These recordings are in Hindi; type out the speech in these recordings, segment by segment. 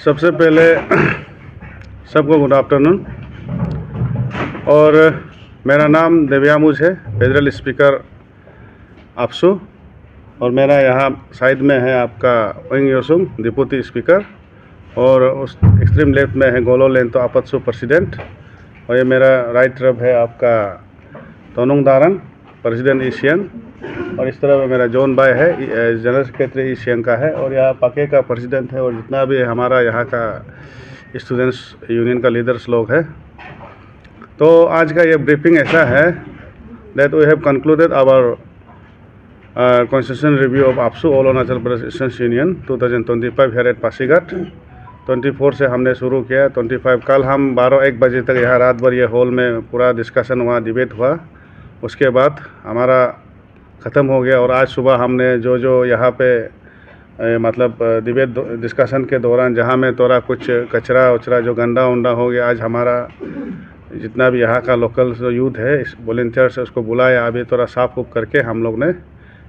सबसे पहले सबको गुड आफ्टरनून। और मेरा नाम देव्यामुज है, फेडरल स्पीकर आपसू। और मेरा यहाँ साइड में है आपका ओइंग योसुंग डिप्टी स्पीकर, और उस एक्सट्रीम लेफ्ट में है गोलो लेंतो आपत्सु प्रेसिडेंट। और ये मेरा राइट तरफ है आपका तोनुंग दारंग प्रेसिडेंट ईशियन। और इस तरफ मेरा जॉन बाय है, जनरल सेक्रेटरी ईशियन का है। और यहाँ पाके का प्रेसिडेंट है, और जितना भी हमारा यहाँ का स्टूडेंट्स यूनियन का लीडर्स लोग है। तो आज का ये ब्रीफिंग ऐसा है that we have concluded our constitution review of AAPSU all Arunachal Pradesh students union 2025 here at Pasighat. 24 से हमने शुरू किया, 25 कल हम 12-1 बजे तक यहाँ रात भर ये हॉल में पूरा डिस्कशन हुआ, डिबेट हुआ। उसके बाद हमारा ख़त्म हो गया। और आज सुबह हमने जो यहाँ पे मतलब डिबेट डिस्कशन के दौरान जहाँ में थोड़ा कुछ कचरा उचरा जो गंदा उंडा हो गया, आज हमारा जितना भी यहाँ का लोकल जो यूथ है इस वॉलंटियर से उसको बुलाया, अभी थोड़ा साफ उफ करके हम लोग ने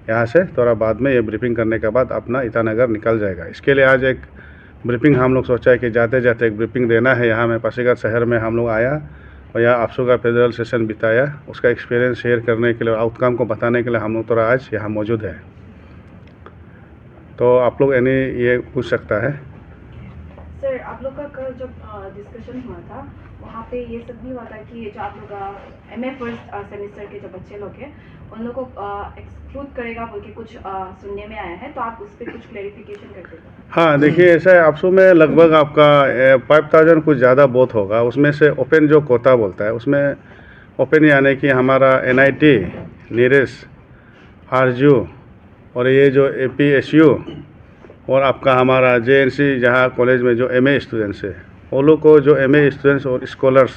यहाँ से थोड़ा बाद में ये ब्रीफिंग करने के बाद अपना ईटानगर निकल जाएगा। इसके लिए आज एक ब्रीफिंग हम लोग सोचा है कि जाते जाते एक ब्रीफिंग देना है। यहाँ में पासीघाट शहर में हम लोग आया और यहाँ आपसू का फेडरल सेशन बिताया, उसका एक्सपीरियंस शेयर करने के लिए, आउटकम को बताने के लिए हम लोग थोड़ा आज यहाँ मौजूद है। तो आप लोग ये पूछ सकता है। सर, आप लोग का कल जब डिस्कशन हुआ था वहाँ पे ये सब भी हुआ था कि जो आप लोग एमए फर्स्ट सेमेस्टर के जो बच्चे लोग हैं उन लोगों को एक्सक्लूड करेगा बोल के कुछ सुनने में आया है, तो आप उस पर कुछ क्लैरिफिकेशन कर देते हैं। हाँ, देखिए ऐसा है, आपसू में लगभग आपका 5000 कुछ ज़्यादा बहुत होगा। उसमें से ओपन जो कोटा बोलता है उसमें ओपन यानी कि हमारा एनआईटी, नीरेस, आरजू और ये जो एपीएसयू और आपका हमारा जेएनसी जहाँ कॉलेज में जो एमए स्टूडेंट्स है वो लोग को जो एमए स्टूडेंट्स और स्कॉलर्स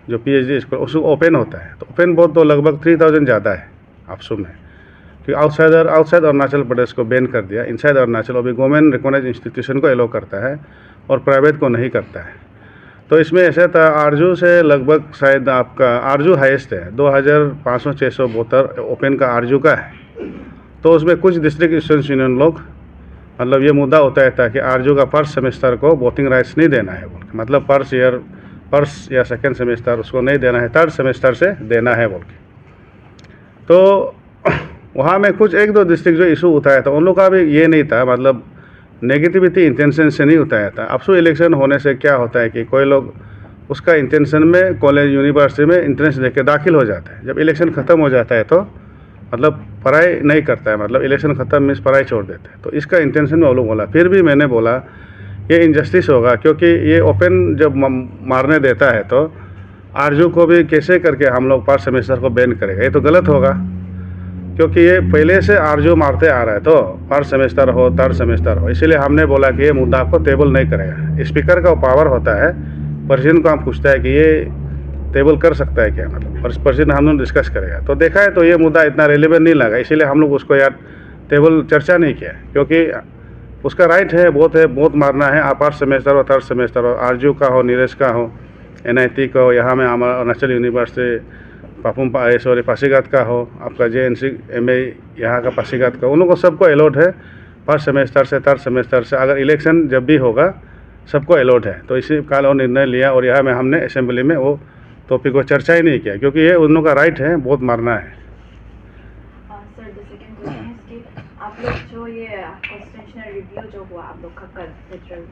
जो पीएचडी स्कॉलर उसको ओपन होता है। तो ओपन बहुत तो लगभग 3000 ज़्यादा है आपसू में, क्योंकि आउटसाइड अरुणाचल प्रदेश को बैन कर दिया। इनसाइड अरुणाचल अभी गवर्नमेंट रिकॉग्नाइज इंस्टीट्यूशन को एलो करता है और प्राइवेट को नहीं करता है। तो इसमें ऐसा था, आरजू से लगभग शायद आपका आरजू हाईएस्ट है, 2500-672 ओपन का आरजू का है। तो उसमें कुछ डिस्ट्रिक्ट स्टूडेंट्स यूनियन लोग मतलब ये मुद्दा उठाया था कि आरजू का फर्स्ट सेमेस्टर को वोटिंग राइट्स नहीं देना है बोल के, मतलब फर्स्ट या सेकेंड सेमेस्टर उसको नहीं देना है, थर्ड सेमेस्टर से देना है बोल के। तो वहाँ में कुछ 1-2 डिस्ट्रिक्ट जो इशू उठाया था उन लोग का भी ये नहीं था, मतलब नेगेटिविटी इंटेंशन से नहीं उठाया था। आपसू इलेक्शन होने से क्या होता है कि कोई लोग उसका इंटेंशन में कॉलेज यूनिवर्सिटी में इंट्रेंस देके दाखिल हो जाता है। जब इलेक्शन ख़त्म हो जाता है तो मतलब पढ़ाई नहीं करता है, मतलब इलेक्शन ख़त्म मीन्स पढ़ाई छोड़ देते हैं। तो इसका इंटेंशन में वो लोग बोला। फिर भी मैंने बोला ये इनजस्टिस होगा, क्योंकि ये ओपन जब मारने देता है तो आरजू को भी कैसे करके हम लोग फर्स्ट सेमेस्टर को बैन करेगा, ये तो गलत होगा। क्योंकि ये पहले से आरजू मारते आ रहा है, तो फर्स्ट सेमेस्टर हो थर्ड सेमेस्टर हो, इसीलिए हमने बोला कि ये मुद्दा आपको टेबल नहीं करेगा। स्पीकर का पावर होता है, प्रेसिडेंट को हम पूछता है कि ये टेबल कर सकता है क्या, मतलब प्रेसिडेंट हम लोग डिस्कस करेगा। तो देखा है तो ये मुद्दा इतना रेलिवेंट नहीं लगा, इसीलिए हम लोग उसको यार टेबल चर्चा नहीं किया, क्योंकि उसका राइट है, बहुत मारना है। आप फर्स्ट सेमेस्टर हो थर्ड सेमेस्टर हो, आरजू का हो, नीरज का हो, एनआईटी का हो, यहाँ में हमारा अरुणाचल यूनिवर्सिटी पासीघाट का हो, आपका जेएनसी एमए यहाँ का पासीघाट का, उन लोगों को सबको अलाउड है फर्स्ट सेमेस्टर से थर्ड सेमेस्टर से, अगर इलेक्शन जब भी होगा सबको अलाउड है। तो इसी काल और निर्णय लिया, और यहाँ में हमने असेंबली में वो टॉपिक को चर्चा ही नहीं किया, क्योंकि ये उन लोगों का राइट है, बहुत मारना है। सर, द सेकंड क्वेश्चन है कि आप लोग जो ये कॉन्स्टिट्यूशनल रिव्यू जो हुआ आप लोग का कल फेडरल,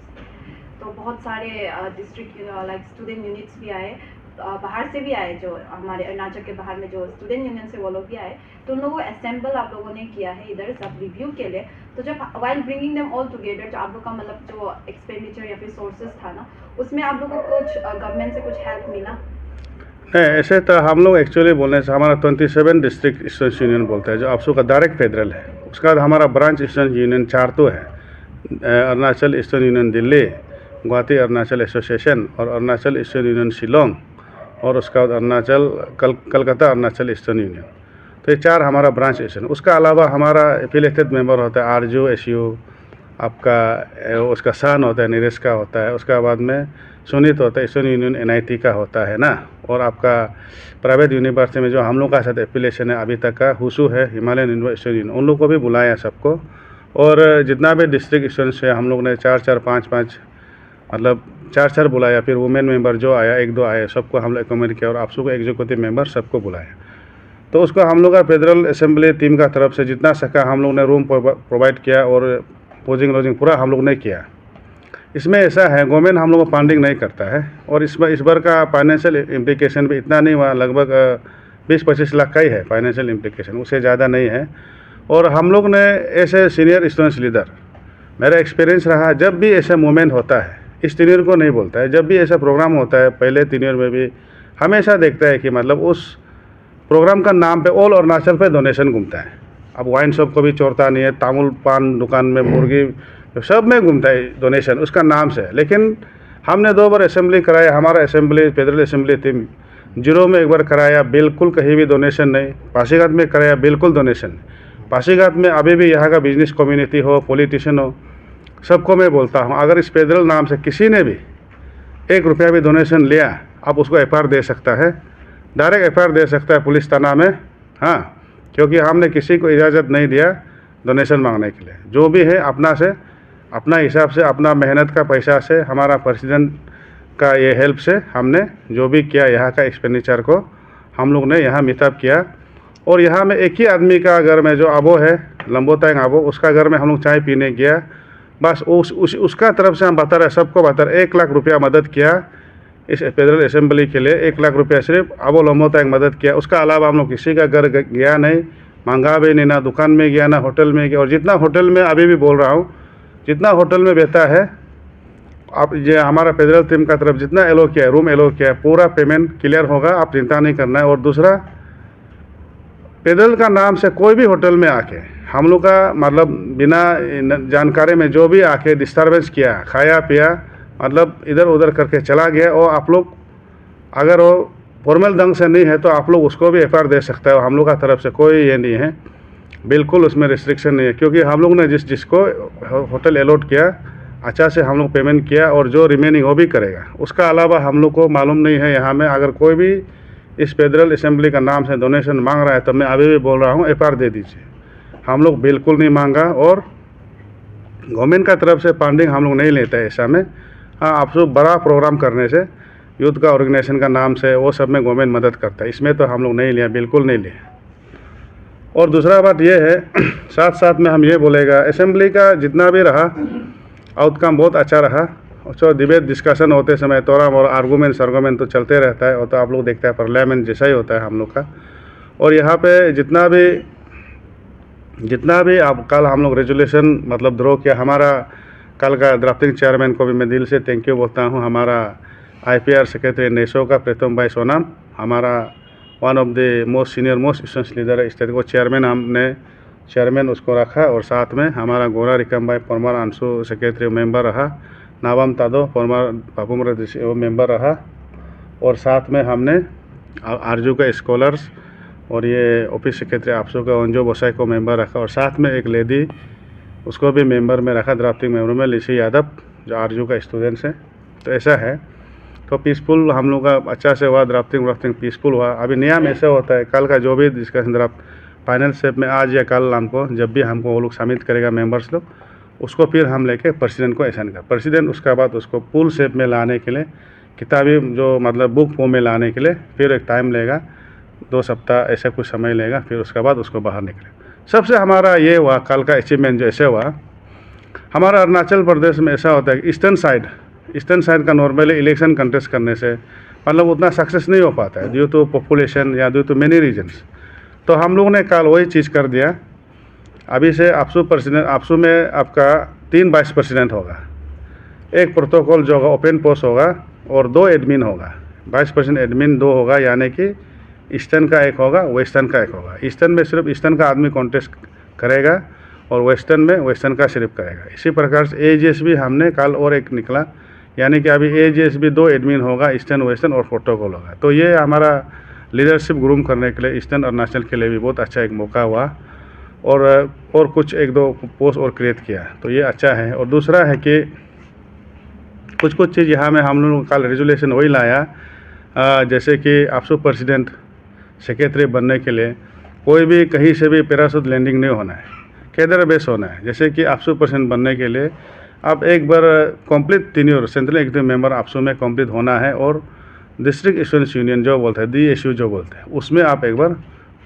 तो बहुत सारे डिस्ट्रिक्ट लाइक स्टूडेंट यूनिट्स भी आए, बाहर से भी आए, जो हमारे अरुणाचल के बाहर में जो स्टूडेंट यूनियन से वो लोग भी आए, तो उन लोगों को असेंबल आप लोगों ने किया है इधर सब रिव्यू के लिए। तो जब while bringing them all together, जो आप लोग का मतलब जो एक्सपेंडिचर या फिर सोर्सेज था ना, उसमें आप लोगों को कुछ गवर्नमेंट से कुछ हेल्प मिला? नहीं, ऐसे तो हम लोग एक्चुअली बोलने से हमारा 27 डिस्ट्रिक्ट स्टूडेंट्स यूनियन बोलता है, जो आपसू का डायरेक्ट फेडरल है। उसके बाद हमारा ब्रांच स्टूडेंट यूनियन 4 तो है, Arunachal student union Delhi, Guwahati Arunachal association और अरुणाचल स्टूडेंट यूनियन शिलोंग, और उसका बाद कलकत्ता अरुणाचल स्टूडेंट यूनियन। तो ये 4 हमारा ब्रांच स्टेशन। उसका अलावा हमारा एफिलेटेड मेंबर होता है आरजू, एसयू, आपका उसका सन होता है, नीरज का होता है, उसका बाद में सुनीत होता है, स्टूडेंट यूनियन एनआईटी का होता है ना, और आपका प्राइवेट यूनिवर्सिटी में जो हम लोग का साथ एफिलेशन है अभी तक का हुसू है, हिमालयन यूनिवर्सिटी यूनियन, उन लोग को भी बुलाया सबको। और जितना भी डिस्ट्रिक्ट स्टूडेंट्स है हम लोग ने 4-4, 5-5 मतलब 4 बुलाया, फिर वुमेन मेंबर जो आया 1-2 आए, सबको हम लोग एकोमोडेट किया और आपसू को एग्जीक्यूटिव मेंबर सबको बुलाया। तो उसको हम लोग का फेडरल असेंबली टीम का तरफ से जितना सका हम लोग ने रूम प्रोवाइड किया और पोजिंग लॉजिंग पूरा हम लोग ने किया। इसमें ऐसा है, गवर्नमेंट हम लोग को फंडिंग नहीं करता है और इस बार का फाइनेंशियल इम्प्लीकेशन भी इतना नहीं हुआ, लगभग 20-25 लाख का ही है फाइनेंशियल इम्प्लीकेशन, उससे ज़्यादा नहीं है। और हम लोग ने ऐसे सीनियर स्टूडेंट्स लीडर, मेरा एक्सपीरियंस रहा, जब भी ऐसा मूवमेंट होता है, इस टीनियर को नहीं बोलता है, जब भी ऐसा प्रोग्राम होता है पहले टीनियर में भी हमेशा देखता है कि मतलब उस प्रोग्राम का नाम पे ऑल अरुणाचल पे डोनेशन घूमता है। अब वाइन शॉप को भी छोड़ता नहीं है, तामुल पान दुकान में, मुर्गी, सब में घूमता है डोनेशन उसका नाम से। लेकिन हमने 2 बार असेंबली कराया, हमारा असेंबली फेडरल असेंबली टीम 0 में 1 बार कराया, बिल्कुल कहीं भी डोनेशन नहीं। पासीघाट में कराया, बिल्कुल डोनेशन। पासीघाट में अभी भी यहाँ का बिजनेस कम्युनिटी हो, पॉलिटिशियन हो, सबको मैं बोलता हूँ, अगर इस फेडरल नाम से किसी ने भी 1 रुपया भी डोनेशन लिया, आप उसको FIR दे सकता है, डायरेक्ट FIR दे सकता है पुलिस थाना में। हाँ, क्योंकि हमने किसी को इजाज़त नहीं दिया डोनेशन मांगने के लिए। जो भी है अपना से, अपना हिसाब से, अपना मेहनत का पैसा से, हमारा प्रेसिडेंट का ये हेल्प से हमने जो भी किया, यहाँ का एक्सपेंडिचर को हम लोग ने यहाँ मीटअप किया। और यहाँ में एक ही आदमी का घर में, जो अबो है, लंबोतांग अबो, उसका घर में हम लोग चाय पीने गया, बस उसका तरफ से हम बता रहे, सबको बता रहे, 1 लाख रुपया मदद किया इस फेडरल असेंबली के लिए। 1 लाख रुपया सिर्फ अबो लंबोतांग मदद किया। उसका अलावा हम लोग किसी का घर गया नहीं, मांगा भी नहीं, ना दुकान में गया, ना होटल में गया। और जितना होटल में, अभी भी बोल रहा हूँ, जितना होटल में बेहता है, आप ये हमारा फेडरल टीम का तरफ जितना एलो किया है, रूम एलो किया है, पूरा पेमेंट क्लियर होगा, आप चिंता नहीं करना है। और दूसरा, फेडरल का नाम से कोई भी होटल में आके हम लोग का मतलब बिना जानकारी में जो भी आके डिस्टर्बेंस किया, खाया पिया, मतलब इधर उधर करके चला गया, और आप लोग अगर वो फॉर्मल ढंग से नहीं है तो आप लोग उसको भी FIR दे सकते हो। हम लोग का तरफ से कोई ये नहीं है, बिल्कुल उसमें रिस्ट्रिक्शन नहीं है, क्योंकि हम लोग ने जिसको होटल अलॉट किया, अच्छा से हम लोग पेमेंट किया, और जो रिमेनिंग वो भी करेगा। उसका अलावा हम लोग को मालूम नहीं है, यहाँ में अगर कोई भी इस फेडरल असेंबली का नाम से डोनेशन मांग रहा है, तो मैं अभी भी बोल रहा हूँ, FIR दे दीजिए। हम लोग बिल्कुल नहीं मांगा, और गवर्नमेंट का तरफ से फंडिंग हम लोग नहीं लेते हैं ऐसा में। हाँ, आप सब बड़ा प्रोग्राम करने से, यूथ का ऑर्गेनाइजेशन का नाम से, वो सब में गवर्नमेंट मदद करता है, इसमें तो हम लोग नहीं लिया, बिल्कुल नहीं लिया। और दूसरा बात ये है, साथ साथ में हम ये बोलेगा, असेंबली का जितना भी रहा आउटकम बहुत अच्छा रहा। जो डिबेट डिस्कशन होते समय थोड़ा मोड़ा आर्गूमेंट तो चलते रहता है, और तो आप लोग देखते हैं पार्लियामेंट जैसा ही होता है हम लोग का। और यहाँ पे जितना भी आप कल हम लोग रेजोल्यूशन मतलब ड्रॉ किया, हमारा कल का ड्राफ्टिंग चेयरमैन को भी मैं दिल से थैंक यू बोलता हूँ। हमारा IPR सेक्रेटरी नेशो का प्रीतम भाई सोनाम, हमारा one of the most senior most students leader है स्टेट को, चेयरमैन उसको रखा। और साथ में हमारा गोरा रिकम भाई फॉर्मर अंशु सेक्रेटरी मेंबर रहा, नावम तादो फॉर्मर पापुमर वो मेंबर रहा। और साथ में हमने आरजू का स्कॉलर्स और ये ऑफिस सेक्रेटरी आपसू का अंजो बोसाई को मेंबर रखा, और साथ में एक लेडी उसको भी मेंबर में रखा, ड्राफ्टिंग मेंबर में लिसी यादव, जो आरजू का स्टूडेंट्स है। तो ऐसा है, तो पीसफुल हम लोग का अच्छा से हुआ, ड्राफ्टिंग पीसफुल हुआ। अभी नियम ऐसे होता है, कल का जो भी डिस्कशन ड्राफ्ट फाइनल स्टेप में आज या कल हमको, जब भी हमको वो लोग सबमिट करेगा मेंबर्स लोग, उसको फिर हम लेके प्रेसिडेंट को असाइन कर, प्रेसिडेंट उसका बाद उसको फुल शेप में लाने के लिए, किताबी जो मतलब बुक फॉर्म में लाने के लिए फिर एक टाइम लेगा, 2 सप्ताह ऐसा कुछ समय लेगा, फिर उसके बाद उसको बाहर निकले। सबसे हमारा ये हुआ कल का अचीवमेंट जो ऐसे हुआ, हमारा अरुणाचल प्रदेश में ऐसा होता है कि ईस्टर्न साइड का नॉर्मली इलेक्शन कंटेस्ट करने से मतलब उतना सक्सेस नहीं हो पाता है, ड्यू टू पॉपुलेशन या ड्यू टू मेनी रीजन्स। तो हम लोगों ने कल वही चीज़ कर दिया। अभी से आपसू में आपका 3 वाइस प्रेसिडेंट होगा, 1 प्रोटोकॉल जो होगा ओपन पोस्ट होगा, और 2 एडमिन होगा। वाइस प्रेसिडेंट एडमिन 2 होगा, यानी कि ईस्टर्न का 1 होगा, वेस्टर्न का 1 होगा। ईस्टर्न में सिर्फ ईस्टर्न का आदमी कॉन्टेस्ट करेगा, और वेस्टर्न में वेस्टर्न का सिर्फ करेगा। इसी प्रकार से AGS भी हमने कल और 1 निकला, यानी कि अभी AGS भी 2 एडमिन होगा, ईस्टर्न वेस्टर्न और प्रोटोकॉल होगा। तो ये हमारा लीडरशिप ग्रूम करने के लिए ईस्टर्न अरुणाचल के लिए भी बहुत अच्छा एक मौका हुआ, और कुछ 1-2 पोस्ट और क्रिएट किया, तो ये अच्छा है। और दूसरा है कि कुछ चीज़ यहाँ में हम लोग कल रेजोल्यूशन वही लाया, जैसे कि आपसू प्रेसिडेंट सेक्रेटरी बनने के लिए कोई भी कहीं से भी पैराशूट लैंडिंग नहीं होना है, कैडर बेस होना है। जैसे कि आपसू प्रेसिडेंट बनने के लिए आप एक बार कंप्लीट टीन्योर सेंट्रल एग्जीक्यूटिव मेंबर आपसू में कंप्लीट होना है, और डिस्ट्रिक्ट स्टूडेंट्स यूनियन जो बोलते हैं DSU जो बोलते हैं, उसमें आप एक बार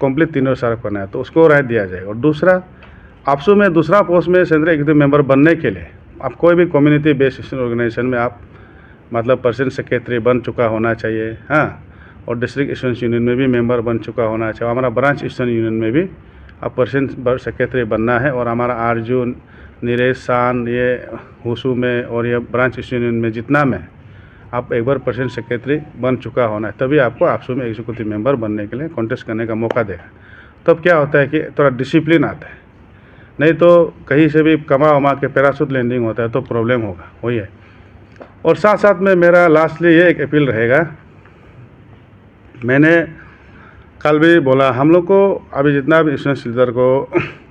कंप्लीट टीन्योर सर्व करना है, तो उसको राइट दिया जाएगा। और दूसरा, आपसू में दूसरा पोस्ट में सेंट्रल एग्जीक्यूटिव मेंबर बनने के लिए आप कोई भी कम्युनिटी बेस्ड स्टूडेंट ऑर्गेनाइजेशन में आप मतलब पर्सन सेक्रेटरी बन चुका होना चाहिए, हाँ। और डिस्ट्रिक्ट स्टूडेंट्स यूनियन में भी मेंबर बन चुका होना चाहिए। हमारा ब्रांच स्टूडेंट यूनियन में भी आप पर्सन सेक्रेटरी बनना है। और हमारा आरजू, नीरेश, शान, ये हुसू में और ये ब्रांच स्टूडेंट यूनियन में जितना में आप एक बार पर्सन सेक्रेटरी बन चुका होना है, तभी आपको आपसू में एग्जीक्यूटिव मेंबर बनने के लिए कॉन्टेस्ट करने का मौका देगा। तब क्या होता है कि थोड़ा डिसिप्लिन आता है, नहीं तो कहीं से भी कमा वमा के पैराशूट लैंडिंग होता है तो प्रॉब्लम होगा, वही है। और साथ साथ में मेरा लास्टली ये एक अपील रहेगा, मैंने कल भी बोला, हम लोग को अभी जितना भी स्टूडेंट्स लीडर को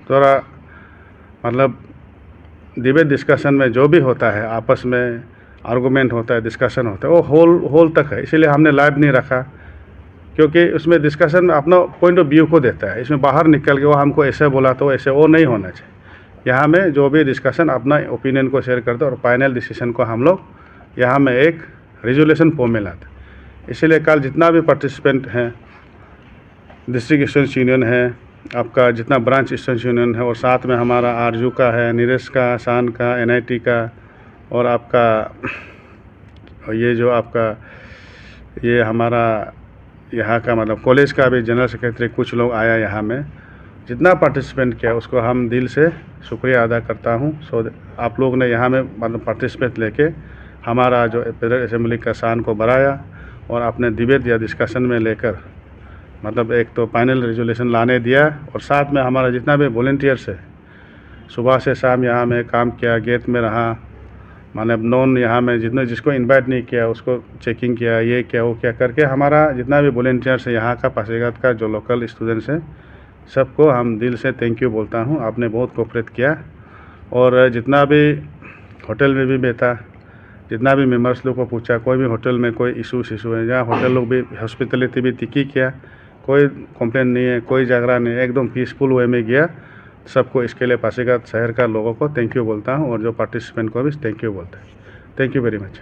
थोड़ा मतलब डिबेट डिस्कशन में जो भी होता है, आपस में आर्गूमेंट होता है, डिस्कशन होता है, वो होल तक है। इसीलिए हमने लाइव नहीं रखा, क्योंकि उसमें डिस्कशन में अपना पॉइंट ऑफ व्यू को देता है। इसमें बाहर निकल के वो हमको ऐसे बोला तो ऐसे, वो नहीं होना चाहिए। यहाँ में जो भी डिस्कशन अपना ओपिनियन को शेयर करते हैं और फाइनल डिसीजन को हम लोग यहाँ में एक रेजोल्यूशन फॉर्म में लाते। इसीलिए कल जितना भी पार्टिसिपेंट हैं, डिस्ट्रिक्ट स्टूडेंट्स यूनियन है, आपका जितना ब्रांच स्टूडेंट्स यूनियन है, और साथ में हमारा आरजू का है, नीरज का, शान का, NIT का, और आपका ये जो आपका ये हमारा यहाँ का मतलब कॉलेज का भी जनरल सेक्रेटरी कुछ लोग आया यहाँ में, जितना पार्टिसिपेंट किया उसको हम दिल से शुक्रिया अदा करता हूँ। आप लोग ने यहाँ में मतलब पार्टिसिपेंट लेके हमारा जो फेडरल असेंबली का शान को बढ़ाया, और आपने डिबेट या डिस्कशन में लेकर मतलब एक तो फाइनल रेजोल्यूशन लाने दिया। और साथ में हमारा जितना भी वॉलंटियर्स है, सुबह से शाम यहाँ में काम किया, गेट में रहा, माने नॉन यहाँ में जितने जिसको इनवाइट नहीं किया उसको चेकिंग किया, ये क्या वो क्या करके हमारा जितना भी वॉलंटियर्स है यहाँ का, पासीघाट का जो लोकल स्टूडेंट्स हैं, सबको हम दिल से थैंक यू बोलता हूँ। आपने बहुत कोऑपरेट किया। और जितना भी होटल में भी बैठा, जितना भी मेम्बर्स लोग को पूछा, कोई भी होटल में कोई इशू है, जहाँ होटल लोग भी हॉस्पिटलिटी भी तिकी किया, कोई कंप्लेंट नहीं है, कोई झगड़ा नहीं है, एकदम पीसफुल वे में गया सबको। इसके लिए पासीघाट शहर का लोगों को थैंक यू बोलता हूँ, और जो पार्टिसिपेंट को भी थैंक यू बोलता है। Thank you very much.